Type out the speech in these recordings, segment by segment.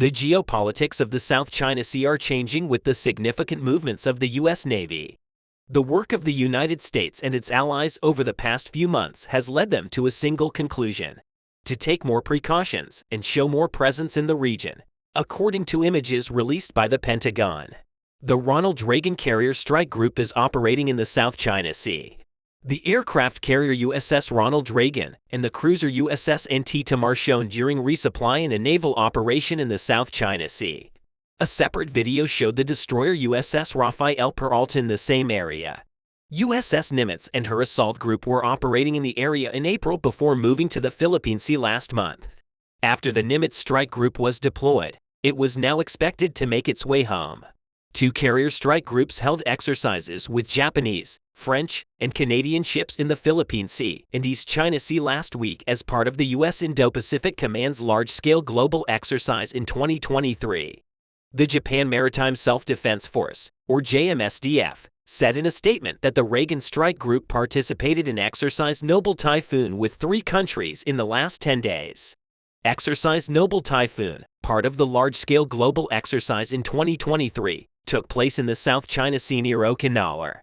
The geopolitics of the South China Sea are changing with the significant movements of the U.S. Navy. The work of the United States and its allies over the past few months has led them to a single conclusion: to take more precautions and show more presence in the region, according to images released by the Pentagon. The Ronald Reagan Carrier Strike Group is operating in the South China Sea. The aircraft carrier USS Ronald Reagan and the cruiser USS Antietam are shown during resupply in a naval operation in the South China Sea. A separate video showed the destroyer USS Rafael Peralta in the same area. USS Nimitz and her assault group were operating in the area in April before moving to the Philippine Sea last month. After the Nimitz strike group was deployed, it was now expected to make its way home. Two carrier strike groups held exercises with Japanese, French, and Canadian ships in the Philippine Sea and East China Sea last week as part of the U.S. Indo-Pacific Command's large-scale global exercise in 2023. The Japan Maritime Self-Defense Force, or JMSDF, said in a statement that the Reagan Strike Group participated in Exercise Noble Typhoon with 3 countries in the last 10 days. Exercise Noble Typhoon, part of the large-scale global exercise in 2023, took place in the South China Sea near Okinawa.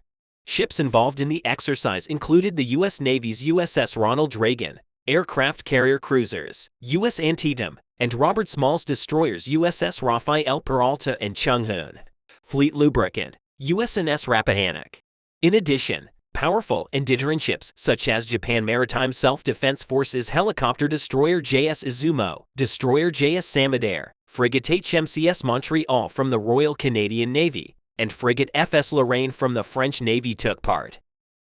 Ships involved in the exercise included the U.S. Navy's USS Ronald Reagan, aircraft carrier cruisers, U.S. Antietam, and Robert Small's destroyers USS Rafael Peralta and Chung Hoon. Fleet lubricant, USNS Rappahannock. In addition, powerful and deterrent ships such as Japan Maritime Self-Defense Forces helicopter destroyer JS Izumo, destroyer JS Samudair, frigate HMCS Montreal from the Royal Canadian Navy, and frigate FS Lorraine from the French Navy took part.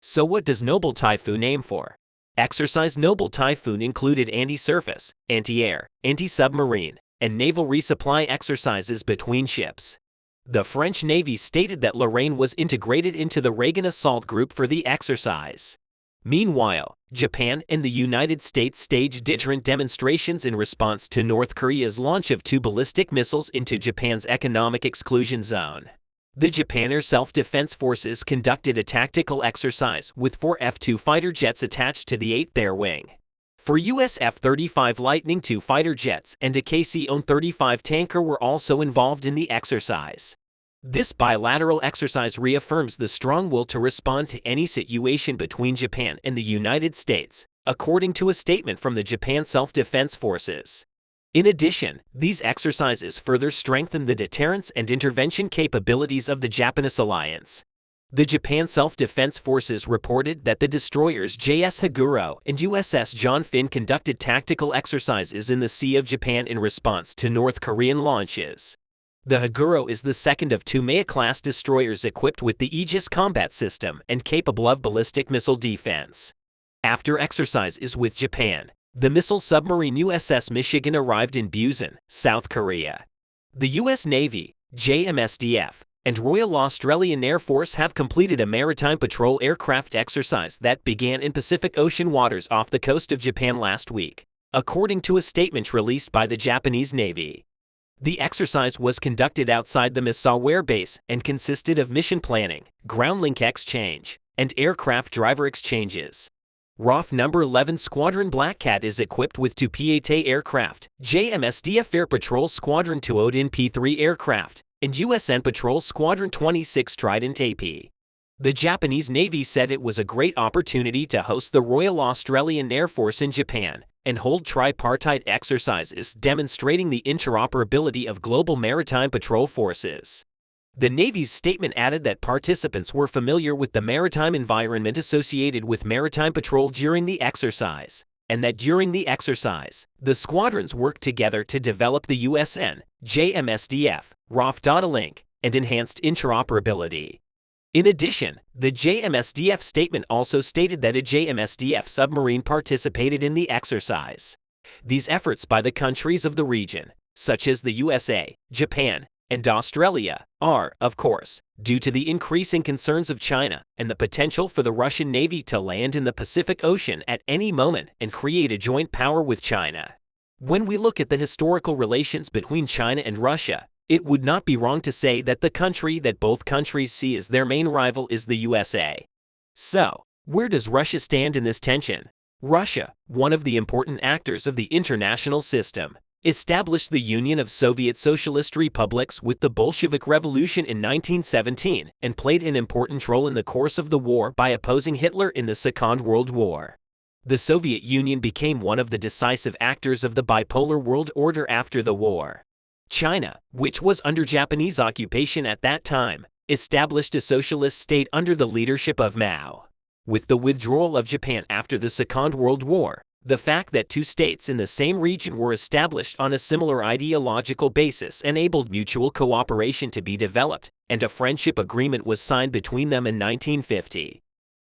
So what does Noble Typhoon aim for? Exercise Noble Typhoon included anti-surface, anti-air, anti-submarine, and naval resupply exercises between ships. The French Navy stated that Lorraine was integrated into the Reagan Assault Group for the exercise. Meanwhile, Japan and the United States staged deterrent demonstrations in response to North Korea's launch of 2 ballistic missiles into Japan's economic exclusion zone. The Japan Air Self-Defense Forces conducted a tactical exercise with 4 F-2 fighter jets attached to the 8th Air Wing. 4 U.S. F-35 Lightning II fighter jets and a KC-35 tanker were also involved in the exercise. This bilateral exercise reaffirms the strong will to respond to any situation between Japan and the United States, according to a statement from the Japan Self-Defense Forces. In addition, these exercises further strengthen the deterrence and intervention capabilities of the Japanese alliance. The Japan Self-Defense Forces reported that the destroyers JS Haguro and USS John Finn conducted tactical exercises in the Sea of Japan in response to North Korean launches. The Haguro is the second of 2 Maya-class destroyers equipped with the Aegis combat system and capable of ballistic missile defense. After exercises with Japan, the missile submarine USS Michigan arrived in Busan, South Korea. The U.S. Navy, JMSDF, and Royal Australian Air Force have completed a maritime patrol aircraft exercise that began in Pacific Ocean waters off the coast of Japan last week, according to a statement released by the Japanese Navy. The exercise was conducted outside the Misawa Air Base and consisted of mission planning, ground link exchange, and aircraft driver exchanges. RAF No. 11 Squadron Black Cat is equipped with 2 P-8A aircraft, JMSDF Air Patrol Squadron 2 Odin P-3 aircraft, and USN Patrol Squadron 26 Trident AP. The Japanese Navy said it was a great opportunity to host the Royal Australian Air Force in Japan and hold tripartite exercises demonstrating the interoperability of global maritime patrol forces. The Navy's statement added that participants were familiar with the maritime environment associated with maritime patrol during the exercise, and that during the exercise, the squadrons worked together to develop the USN, JMSDF, RAF data link, and enhanced interoperability. In addition, the JMSDF statement also stated that a JMSDF submarine participated in the exercise. These efforts by the countries of the region, such as the USA, Japan, and Australia, are, of course, due to the increasing concerns of China and the potential for the Russian Navy to land in the Pacific Ocean at any moment and create a joint power with China. When we look at the historical relations between China and Russia, it would not be wrong to say that the country that both countries see as their main rival is the USA. So, where does Russia stand in this tension? Russia, one of the important actors of the international system, established the Union of Soviet Socialist Republics with the Bolshevik Revolution in 1917, and played an important role in the course of the war by opposing Hitler in the Second World War. The Soviet Union became one of the decisive actors of the bipolar world order after the war. China, which was under Japanese occupation at that time, established a socialist state under the leadership of Mao. With the withdrawal of Japan after the Second World War, the fact that two states in the same region were established on a similar ideological basis enabled mutual cooperation to be developed, and a friendship agreement was signed between them in 1950.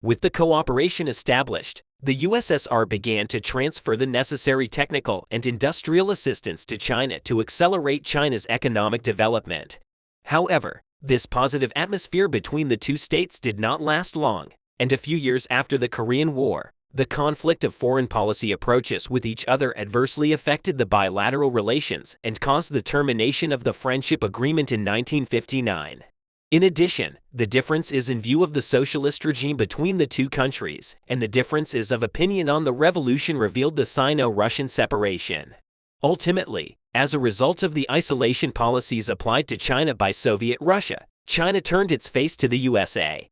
With the cooperation established, the USSR began to transfer the necessary technical and industrial assistance to China to accelerate China's economic development. However, this positive atmosphere between the two states did not last long, and a few years after the Korean War, the conflict of foreign policy approaches with each other adversely affected the bilateral relations and caused the termination of the friendship agreement in 1959. In addition, the differences in view of the socialist regime between the two countries and the differences of opinion on the revolution revealed the Sino-Russian separation. Ultimately, as a result of the isolation policies applied to China by Soviet Russia, China turned its face to the USA.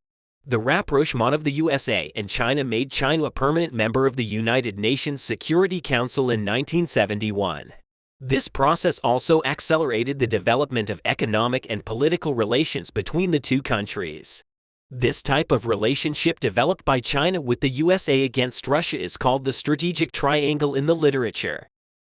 The rapprochement of the USA and China made China a permanent member of the United Nations Security Council in 1971. This process also accelerated the development of economic and political relations between the two countries. This type of relationship developed by China with the USA against Russia is called the strategic triangle in the literature.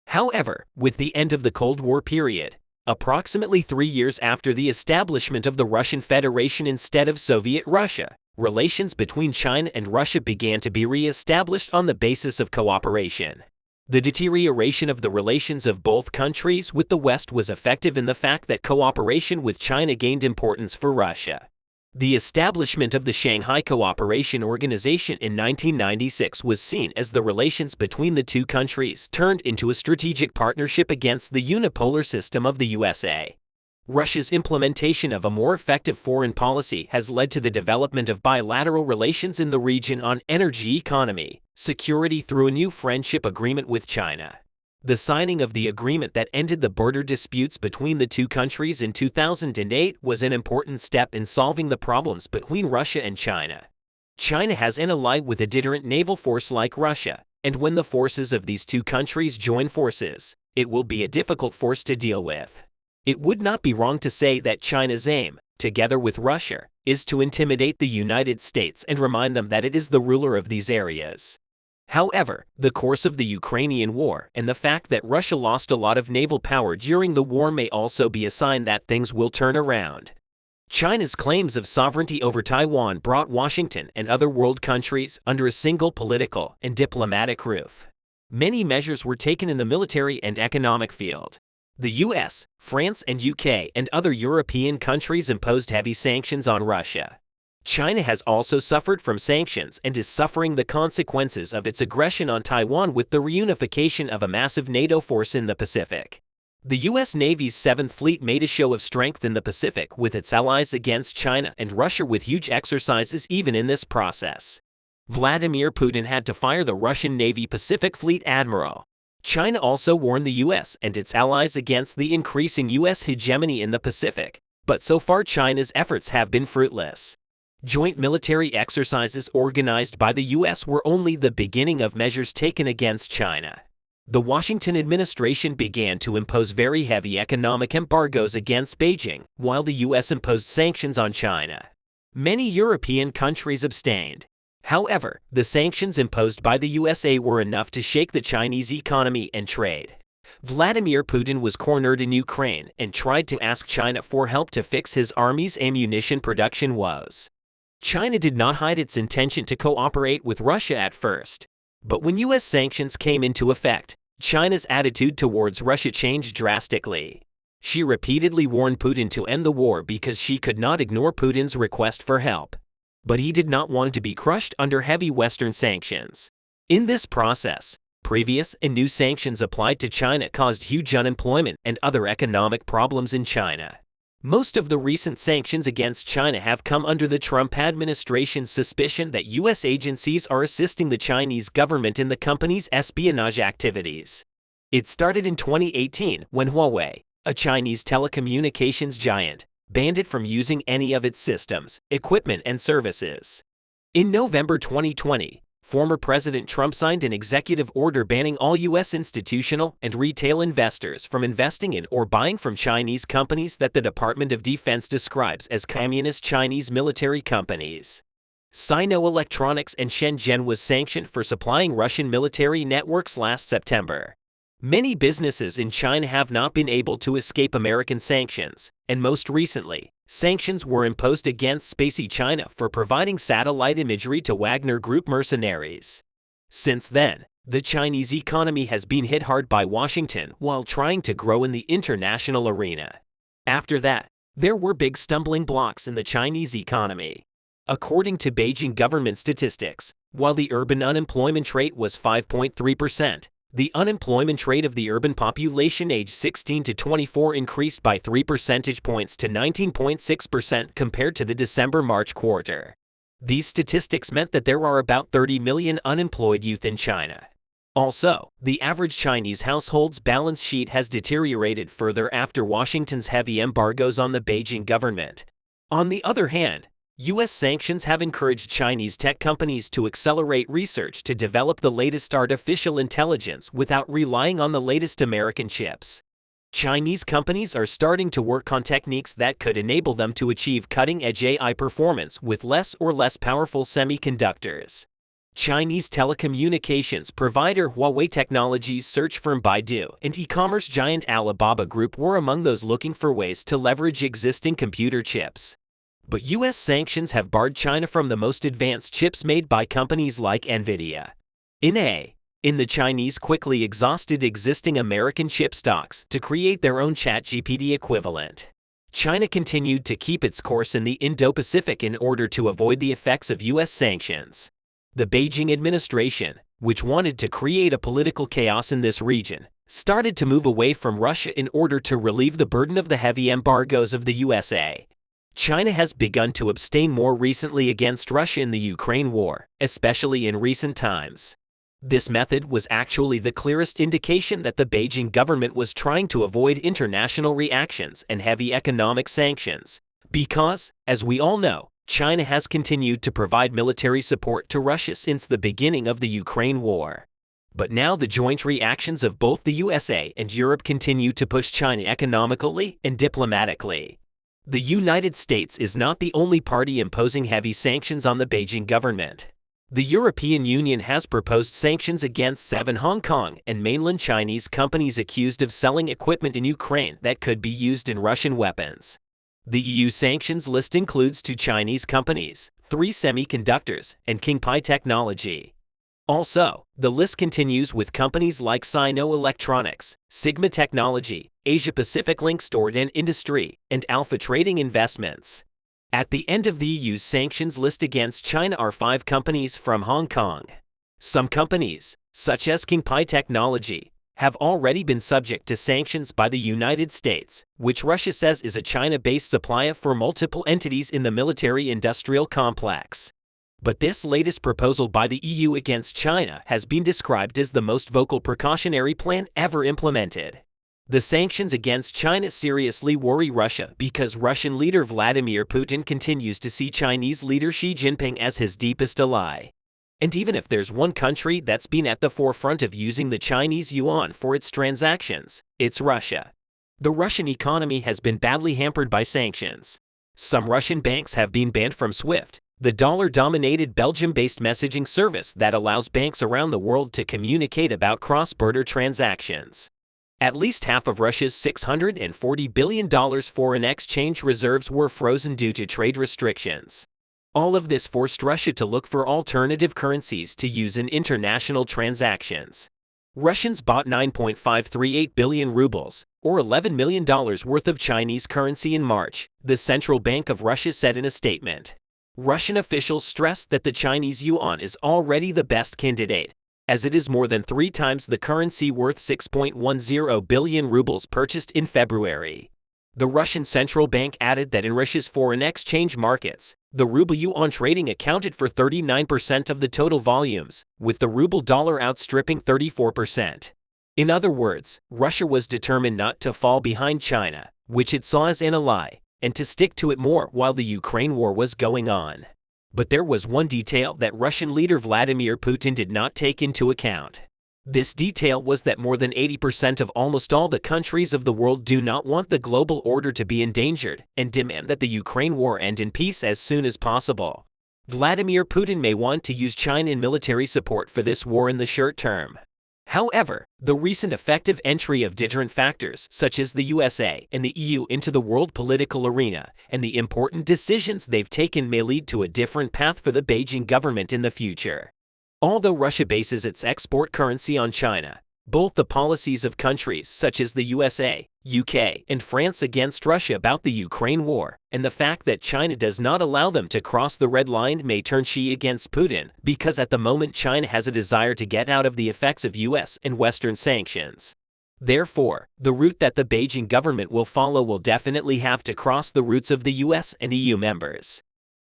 However, with the end of the Cold War period, approximately 3 years after the establishment of the Russian Federation instead of Soviet Russia, relations between China and Russia began to be re-established on the basis of cooperation. The deterioration of the relations of both countries with the West was effective in the fact that cooperation with China gained importance for Russia. The establishment of the Shanghai Cooperation Organization in 1996 was seen as the relations between the two countries turned into a strategic partnership against the unipolar system of the USA. Russia's implementation of a more effective foreign policy has led to the development of bilateral relations in the region on energy economy, security through a new friendship agreement with China. The signing of the agreement that ended the border disputes between the two countries in 2008 was an important step in solving the problems between Russia and China. China has an ally with a deterrent naval force like Russia, and when the forces of these two countries join forces, it will be a difficult force to deal with. It would not be wrong to say that China's aim, together with Russia, is to intimidate the United States and remind them that it is the ruler of these areas. However, the course of the Ukrainian war and the fact that Russia lost a lot of naval power during the war may also be a sign that things will turn around. China's claims of sovereignty over Taiwan brought Washington and other world countries under a single political and diplomatic roof. Many measures were taken in the military and economic field. The US, France and UK and other European countries imposed heavy sanctions on Russia. China has also suffered from sanctions and is suffering the consequences of its aggression on Taiwan with the reunification of a massive NATO force in the Pacific. The US Navy's 7th Fleet made a show of strength in the Pacific with its allies against China and Russia with huge exercises even in this process. Vladimir Putin had to fire the Russian Navy Pacific Fleet Admiral. China also warned the US and its allies against the increasing US hegemony in the Pacific, but so far China's efforts have been fruitless. Joint military exercises organized by the US were only the beginning of measures taken against China. The Washington administration began to impose very heavy economic embargoes against Beijing, while the US imposed sanctions on China. Many European countries abstained. However, the sanctions imposed by the USA were enough to shake the Chinese economy and trade. Vladimir Putin was cornered in Ukraine and tried to ask China for help to fix his army's ammunition production woes. China did not hide its intention to cooperate with Russia at first. But when US sanctions came into effect, China's attitude towards Russia changed drastically. She repeatedly warned Putin to end the war because she could not ignore Putin's request for help. But he did not want to be crushed under heavy Western sanctions. In this process, previous and new sanctions applied to China caused huge unemployment and other economic problems in China. Most of the recent sanctions against China have come under the Trump administration's suspicion that US agencies are assisting the Chinese government in the company's espionage activities. It started in 2018 when Huawei, a Chinese telecommunications giant, banned it from using any of its systems, equipment, and services. In November 2020, former President Trump signed an executive order banning all U.S. institutional and retail investors from investing in or buying from Chinese companies that the Department of Defense describes as communist Chinese military companies. Sino-Electronics and Shenzhen was sanctioned for supplying Russian military networks last September. Many businesses in China have not been able to escape American sanctions, and most recently, sanctions were imposed against Spacey China for providing satellite imagery to Wagner Group mercenaries. Since then, the Chinese economy has been hit hard by Washington while trying to grow in the international arena. After that, there were big stumbling blocks in the Chinese economy. According to Beijing government statistics, while the urban unemployment rate was 5.3%, the unemployment rate of the urban population aged 16 to 24 increased by 3 percentage points to 19.6% compared to the December-March quarter. These statistics meant that there are about 30 million unemployed youth in China. Also, the average Chinese household's balance sheet has deteriorated further after Washington's heavy embargoes on the Beijing government. On the other hand, U.S. sanctions have encouraged Chinese tech companies to accelerate research to develop the latest artificial intelligence without relying on the latest American chips. Chinese companies are starting to work on techniques that could enable them to achieve cutting-edge AI performance with less powerful semiconductors. Chinese telecommunications provider Huawei Technologies, search firm Baidu, and e-commerce giant Alibaba Group were among those looking for ways to leverage existing computer chips. But U.S. sanctions have barred China from the most advanced chips made by companies like NVIDIA. In the Chinese quickly exhausted existing American chip stocks to create their own ChatGPT equivalent. China continued to keep its course in the Indo-Pacific in order to avoid the effects of U.S. sanctions. The Beijing administration, which wanted to create a political chaos in this region, started to move away from Russia in order to relieve the burden of the heavy embargoes of the USA. China has begun to abstain more recently against Russia in the Ukraine war, especially in recent times. This method was actually the clearest indication that the Beijing government was trying to avoid international reactions and heavy economic sanctions, because, as we all know, China has continued to provide military support to Russia since the beginning of the Ukraine war. But now the joint reactions of both the USA and Europe continue to push China economically and diplomatically. The United States is not the only party imposing heavy sanctions on the Beijing government. The European Union has proposed sanctions against 7 Hong Kong and mainland Chinese companies accused of selling equipment in Ukraine that could be used in Russian weapons. The EU sanctions list includes 2 Chinese companies, 3 semiconductors, and Kingpei Technology. Also, the list continues with companies like Sino-Electronics, Sigma Technology, Asia-Pacific Link Storage and Industry, and Alpha Trading Investments. At the end of the EU's sanctions list against China are 5 companies from Hong Kong. Some companies, such as Kingpei Technology, have already been subject to sanctions by the United States, which Russia says is a China-based supplier for multiple entities in the military-industrial complex. But this latest proposal by the EU against China has been described as the most vocal precautionary plan ever implemented. The sanctions against China seriously worry Russia because Russian leader Vladimir Putin continues to see Chinese leader Xi Jinping as his deepest ally. And even if there's one country that's been at the forefront of using the Chinese yuan for its transactions, it's Russia. The Russian economy has been badly hampered by sanctions. Some Russian banks have been banned from SWIFT, the dollar-dominated Belgium-based messaging service that allows banks around the world to communicate about cross-border transactions. At least half of Russia's $640 billion foreign exchange reserves were frozen due to trade restrictions. All of this forced Russia to look for alternative currencies to use in international transactions. Russians bought 9.538 billion rubles, or $11 million worth of Chinese currency in March, the Central Bank of Russia said in a statement. Russian officials stressed that the Chinese yuan is already the best candidate, as it is more than 3 times the currency worth 6.10 billion rubles purchased in February. The Russian central bank added that in Russia's foreign exchange markets, the ruble-yuan trading accounted for 39% of the total volumes, with the ruble-dollar outstripping 34%. In other words, Russia was determined not to fall behind China, which it saw as an ally, and to stick to it more while the Ukraine war was going on. But there was one detail that Russian leader Vladimir Putin did not take into account. This detail was that more than 80% of almost all the countries of the world do not want the global order to be endangered and demand that the Ukraine war end in peace as soon as possible. Vladimir Putin may want to use China in military support for this war in the short term. However, the recent effective entry of deterrent factors such as the USA and the EU into the world political arena and the important decisions they've taken may lead to a different path for the Beijing government in the future. Although Russia bases its export currency on China, both the policies of countries such as the USA, UK, and France against Russia about the Ukraine war, and the fact that China does not allow them to cross the red line may turn Xi against Putin, because at the moment China has a desire to get out of the effects of US and Western sanctions. Therefore, the route that the Beijing government will follow will definitely have to cross the routes of the US and EU members.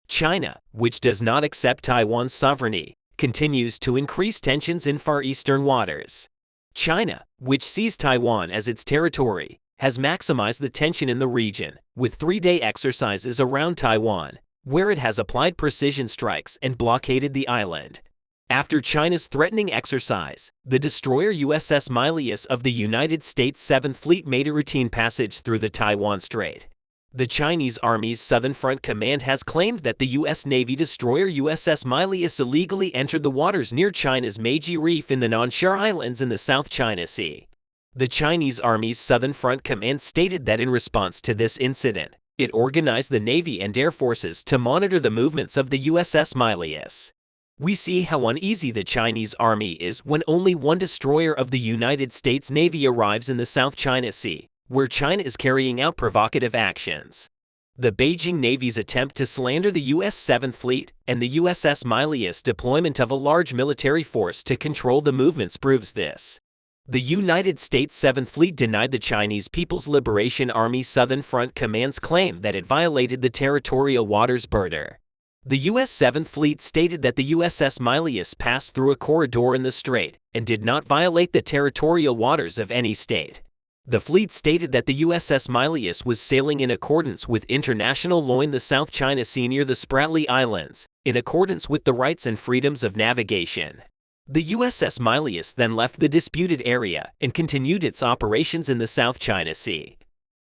China, which does not accept Taiwan's sovereignty, continues to increase tensions in Far Eastern waters. China, which sees Taiwan as its territory, has maximized the tension in the region, with three-day exercises around Taiwan, where it has applied precision strikes and blockaded the island. After China's threatening exercise, the destroyer USS Milius of the United States 7th Fleet made a routine passage through the Taiwan Strait. The Chinese Army's Southern Front Command has claimed that the U.S. Navy destroyer USS Milius illegally entered the waters near China's Meiji Reef in the Nansha Islands in the South China Sea. The Chinese Army's Southern Front Command stated that in response to this incident, it organized the Navy and Air Forces to monitor the movements of the USS Milius. We see how uneasy the Chinese Army is when only one destroyer of the United States Navy arrives in the South China Sea, where China is carrying out provocative actions. The Beijing Navy's attempt to slander the U.S. 7th Fleet and the USS Milius deployment of a large military force to control the movements proves this. The United States 7th Fleet denied the Chinese People's Liberation Army Southern Front Command's claim that it violated the territorial waters border. The U.S. 7th Fleet stated that the USS Milius passed through a corridor in the strait and did not violate the territorial waters of any state. The fleet stated that the USS Milius was sailing in accordance with international law in the South China Sea near the Spratly Islands, in accordance with the rights and freedoms of navigation. The USS Milius then left the disputed area and continued its operations in the South China Sea.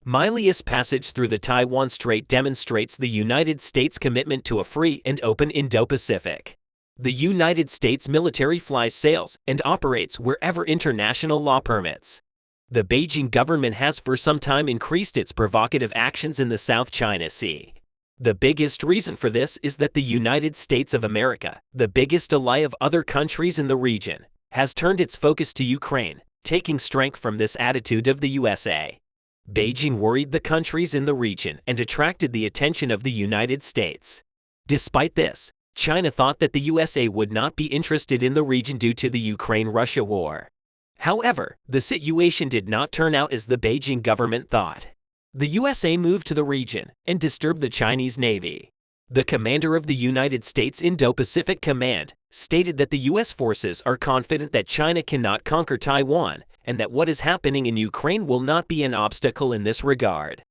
Milius' passage through the Taiwan Strait demonstrates the United States' commitment to a free and open Indo-Pacific. The United States military flies, sails, and operates wherever international law permits. The Beijing government has for some time increased its provocative actions in the South China Sea. The biggest reason for this is that the United States of America, the biggest ally of other countries in the region, has turned its focus to Ukraine, taking strength from this attitude of the USA. Beijing worried the countries in the region and attracted the attention of the United States. Despite this, China thought that the USA would not be interested in the region due to the Ukraine-Russia war. However, the situation did not turn out as the Beijing government thought. The USA moved to the region and disturbed the Chinese Navy. The commander of the United States Indo-Pacific Command stated that the U.S. forces are confident that China cannot conquer Taiwan and that what is happening in Ukraine will not be an obstacle in this regard.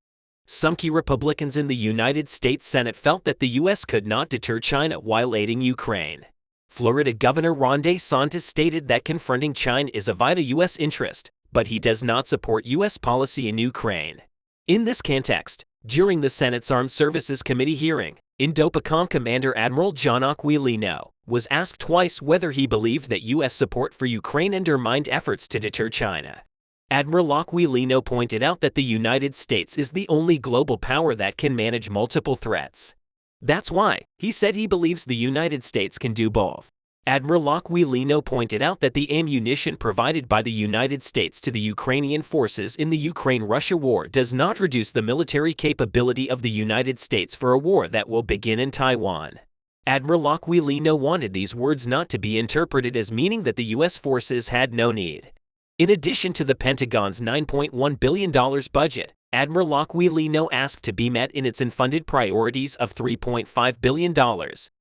Some key Republicans in the United States Senate felt that the U.S. could not deter China while aiding Ukraine. Florida Governor Ron DeSantis stated that confronting China is of vital U.S. interest, but he does not support U.S. policy in Ukraine. In this context, during the Senate's Armed Services Committee hearing, INDOPACOM Commander Admiral John Aquilino was asked twice whether he believed that U.S. support for Ukraine undermined efforts to deter China. Admiral Aquilino pointed out that the United States is the only global power that can manage multiple threats. That's why, he said, he believes the United States can do both. Admiral Aquilino pointed out that the ammunition provided by the United States to the Ukrainian forces in the Ukraine-Russia war does not reduce the military capability of the United States for a war that will begin in Taiwan. Admiral Aquilino wanted these words not to be interpreted as meaning that the U.S. forces had no need. In addition to the Pentagon's $9.1 billion budget, Admiral Aquilino asked to be met in its unfunded priorities of $3.5 billion,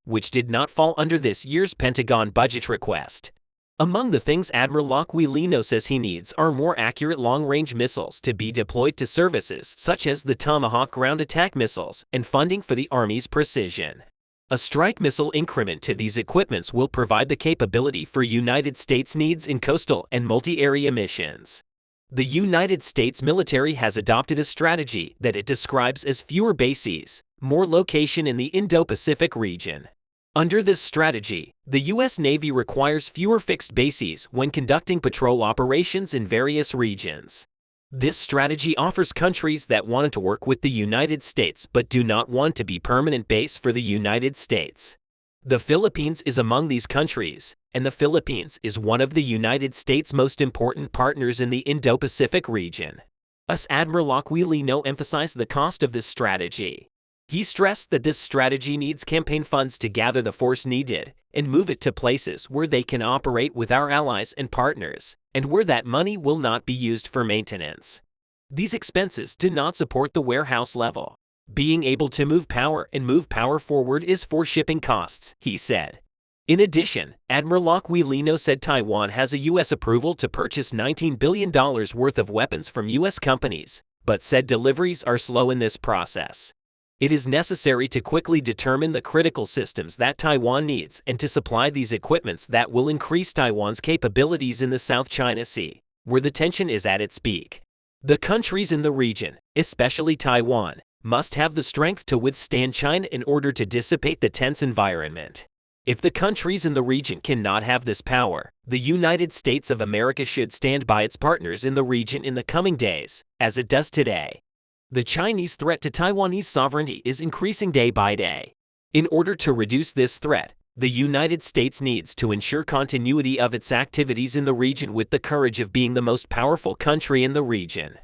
which did not fall under this year's Pentagon budget request. Among the things Admiral Aquilino says he needs are more accurate long-range missiles to be deployed to services such as the Tomahawk ground attack missiles and funding for the Army's precision. A strike missile increment to these equipments will provide the capability for United States needs in coastal and multi-area missions. The United States military has adopted a strategy that it describes as fewer bases, more location in the Indo-Pacific region. Under this strategy, the U.S. Navy requires fewer fixed bases when conducting patrol operations in various regions. This strategy offers countries that want to work with the United States but do not want to be permanent base for the United States. The Philippines is among these countries, and the Philippines is one of the United States' most important partners in the Indo-Pacific region. As Admiral Aquilino emphasized the cost of this strategy. He stressed that this strategy needs campaign funds to gather the force needed and move it to places where they can operate with our allies and partners, and where that money will not be used for maintenance. These expenses do not support the warehouse level. Being able to move power forward is for shipping costs, he said. In addition, Admiral Aquilino said Taiwan has a U.S. approval to purchase $19 billion worth of weapons from U.S. companies, but said deliveries are slow in this process. It is necessary to quickly determine the critical systems that Taiwan needs and to supply these equipments that will increase Taiwan's capabilities in the South China Sea, where the tension is at its peak. The countries in the region, especially Taiwan, must have the strength to withstand China in order to dissipate the tense environment. If the countries in the region cannot have this power, the United States of America should stand by its partners in the region in the coming days, as it does today. The Chinese threat to Taiwanese sovereignty is increasing day by day. In order to reduce this threat, the United States needs to ensure continuity of its activities in the region with the courage of being the most powerful country in the region.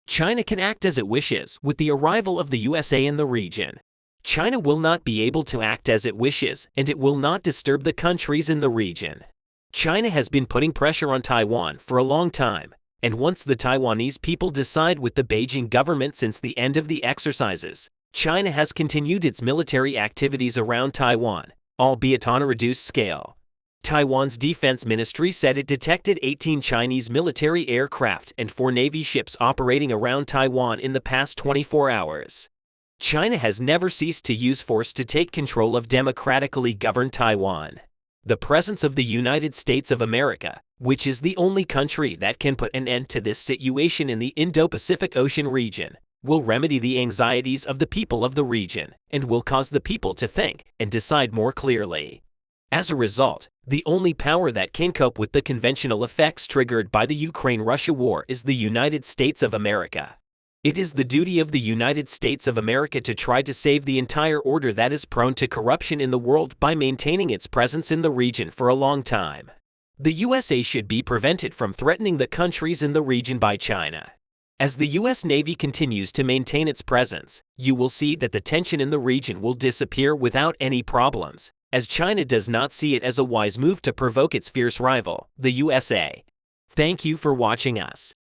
China can act as it wishes with the arrival of the USA in the region. China will not be able to act as it wishes, and it will not disturb the countries in the region. China has been putting pressure on Taiwan for a long time. And once the Taiwanese people decide with the Beijing government since the end of the exercises, China has continued its military activities around Taiwan, albeit on a reduced scale. Taiwan's defense ministry said it detected 18 Chinese military aircraft and 4 Navy ships operating around Taiwan in the past 24 hours. China has never ceased to use force to take control of democratically governed Taiwan. The presence of the United States of America, which is the only country that can put an end to this situation in the Indo-Pacific Ocean region, will remedy the anxieties of the people of the region and will cause the people to think and decide more clearly. As a result, the only power that can cope with the conventional effects triggered by the Ukraine-Russia war is the United States of America. It is the duty of the United States of America to try to save the entire order that is prone to corruption in the world by maintaining its presence in the region for a long time. The USA should be prevented from threatening the countries in the region by China. As the U.S. Navy continues to maintain its presence, you will see that the tension in the region will disappear without any problems, as China does not see it as a wise move to provoke its fierce rival, the USA. Thank you for watching us.